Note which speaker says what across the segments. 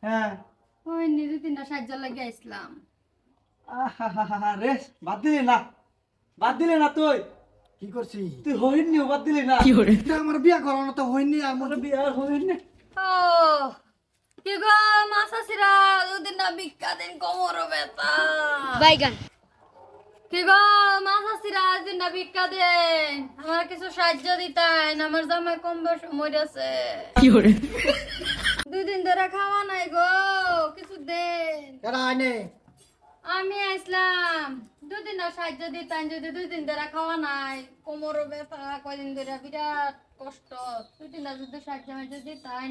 Speaker 1: হ্যাঁ
Speaker 2: ওই নিজে তিনটা সাহায্য লাগে আসলাম।
Speaker 1: রে বাদ দিলি না, বাদ দিলি না তুই
Speaker 3: কি করছি?
Speaker 1: তুই হইনি বাদ দিলি না।
Speaker 3: এটা আমার বিয়া করানো তো হয়নি,
Speaker 1: আমার বিয়ার হইনি।
Speaker 2: ও কি গো মাসাসিরা দুদিন না ভিক্ষা দিন কোমর ব্যথা।
Speaker 4: বাইগান
Speaker 2: কি গো মাসাসিরা দুদিন না ভিক্ষা দেন, আমার কিছু সাহায্য দিতেন, আমার জামাই কম বয়স মরেছে।
Speaker 4: কি করে
Speaker 2: 2 দিন ধরে খাওয়া নাই গো, কিছু দেন।
Speaker 3: কেডা আইনে?
Speaker 2: আমি আসলাম 2 দিন না সাহায্য দিতেন, যদি 2 দিন ধরে খাওয়া নাই, কোমর ব্যথা কয়দিন ধরে বিরাট কষ্ট, 2 দিন যদি সাহায্য দিতেন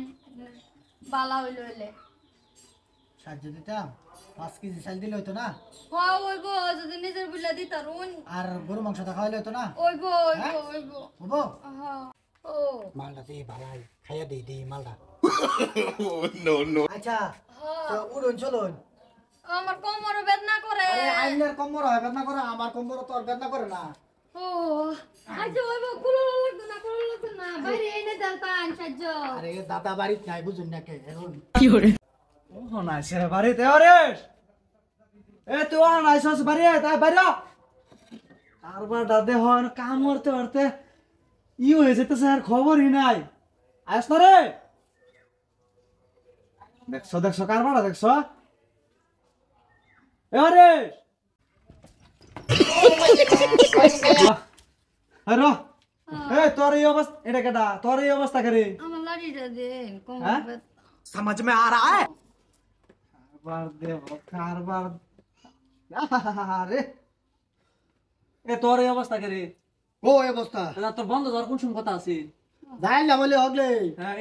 Speaker 2: বালা হইল হইলে।
Speaker 3: সাহায্য দিতাম, 5 কেজি চাল দিলে হইতো না?
Speaker 2: হ্যাঁ ওইব, যদি নিজের বুঝলে দিতারুন।
Speaker 3: আর গরু মাংসটা খাওয়াইলে হইতো না?
Speaker 2: ওইব
Speaker 3: হ্যাঁ?
Speaker 2: ওইব।
Speaker 3: হবো?
Speaker 2: হ্যাঁ ও
Speaker 3: মালটা দিয়ে ভালাই খাইয়া দিই মালটা।
Speaker 5: No, no.
Speaker 3: আচ্ছা
Speaker 2: হ্যাঁ।
Speaker 3: তো উড়ুন চলুন।
Speaker 2: আমার কোমর বেদনা করে।
Speaker 3: আরে আইনের কম্বর হয় বেদনা করে, আমার কম্বর তো আর বেদনা করে না।
Speaker 2: ও আচ্ছা ওইব, কুলো লাগতো না, বাইরে এনে দেলতান সাহায্য।
Speaker 3: আরে দাদা বাড়িত নাই বুঝুন না কে এখন।
Speaker 4: কি করে
Speaker 1: ও না সে বাড়িতে ওরেশ, এ তুই আনাইছস বাড়ি তাই বাইরে কারবার দাদে হন কাম করতে করতে হয়ে যেতেছে, আর খবরই নাই। আস না রে, দেখছো কারবার দেখছো। এ ওরেশ আরে এ তোর এই অবস্থা, এটা কেডা তোর এই অবস্থা করে?
Speaker 2: আমার লাড়িটা দেন, কোমর
Speaker 1: হ্যাঁ?
Speaker 2: ব্যথা।
Speaker 3: समझ में आ रहा है?
Speaker 1: কারবার দেব কারবার। আরে এ তোর এই অবস্থা করে?
Speaker 3: ও অবস্থা
Speaker 1: এটা তোর বন্ধ ধর কোন সময় কথা আছে?
Speaker 3: যাই না বলে হগলে।
Speaker 1: হ্যাঁ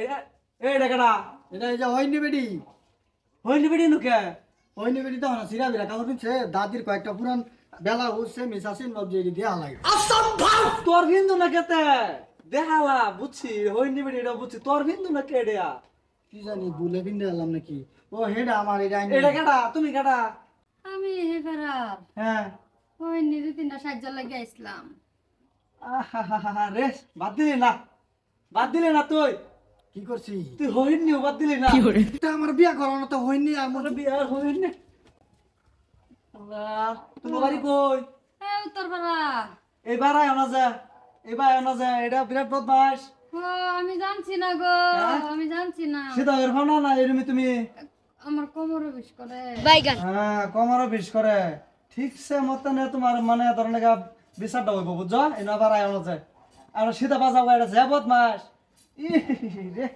Speaker 1: এটা কেডা?
Speaker 3: এটা এই যে হইনি বেডি,
Speaker 1: হইলি বেড়ি নুকে
Speaker 3: হইনি বেডি তো না সিরা বিরা কাপড় পিনছে, দাদির কয়েকটা পুরান বেলা হচ্ছে মিসাসিন মবজে দিয়া লাগে।
Speaker 1: তোর বিন্দু না কেতে দেখালা বুঝছি, হইলি বেড়ি এটা বুঝছি, তোর বিন্দু না কেডা?
Speaker 3: কি জানি ভুলে বিন্দে আলাম নাকি। ও হেডা আমার এটা
Speaker 1: এটা কেডা? তুমি কেডা?
Speaker 2: আমি হে খারাপ
Speaker 1: হ্যাঁ
Speaker 2: ওই নিজে তিনটা সাহায্য লাগে আসলাম।
Speaker 1: রে বাদ দিলি না, বাদ দিলি না তুই
Speaker 3: কি করছি?
Speaker 1: তুই হইনি বাদ দিলি না।
Speaker 4: কি করে
Speaker 3: এটা আমার বিয়া করানো তো হয়নি, আর
Speaker 1: আমার বিয়ার হইনি। আল্লাহ তোমার বাড়ি কই?
Speaker 2: এ উত্তরপাড়া।
Speaker 1: এইবার আয় না যা, এইবার আয় না যা, এটা বিরাট বদমাস।
Speaker 2: ও আমি জানছি না গো,
Speaker 1: হ্যাঁ?
Speaker 2: আমি জানছি না।
Speaker 1: সেটা এর ভাবনা না এরমি তুমি।
Speaker 2: আমার কোমরে বিষ করে।
Speaker 4: বাইগান
Speaker 1: হ্যাঁ কমারও বিষ করে, ঠিকছে মতো নে তোমার মানে ধরনের বিচারটা হইব বুঝছো। এই আবার আয় না যায় আর সীতা বাজাবো, এটা যে বদমাস। রে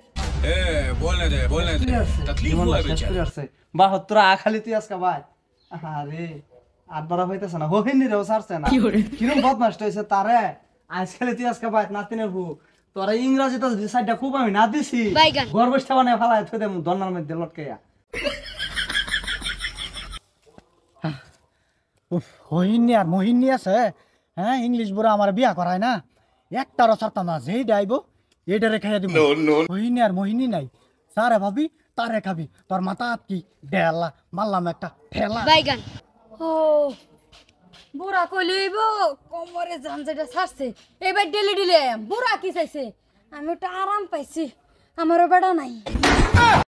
Speaker 5: बोलने दे तकलीफ हुआ है बेचारा।
Speaker 1: বাহত্তরা খালি তুই আজকে ভাই। আরে আটবার হইতেছে না, হইনি রে সারছে না।
Speaker 4: কি করে
Speaker 1: কিরম বদমাস হয়েছে তারে আজ খালি তুই আজকে ভাই নাতিনের হু। তোরা ইংরাজিতে সাইডটা খুব আমি না দিছি,
Speaker 4: বাইগান
Speaker 1: গর্বষ্টা বানায় ফালাই থই দেব দন্নার মধ্যে লটকাইয়া।
Speaker 3: হইনি আর মহিনী আছে। হ্যাঁ ইংলিশ বুড়া আমার বিয়া করায় না, একটারও ছাড়তাম না, যেই ডাইব এইটারে খাইয়া দিব। হইনি আর মোহিনী নাই, সারে ভাবি তারে খাবি, তোর মাথা কি ডেলা মারলাম একটা ঠেলা।
Speaker 4: বাইগান
Speaker 2: ও বুড়া কইলিব কোমরে জান যেটা ছাড়ছে, এবার ডেলি বুড়া কি চাইছে, আমি ওটা আরাম পাইছি, আমারও বেড়া নাই।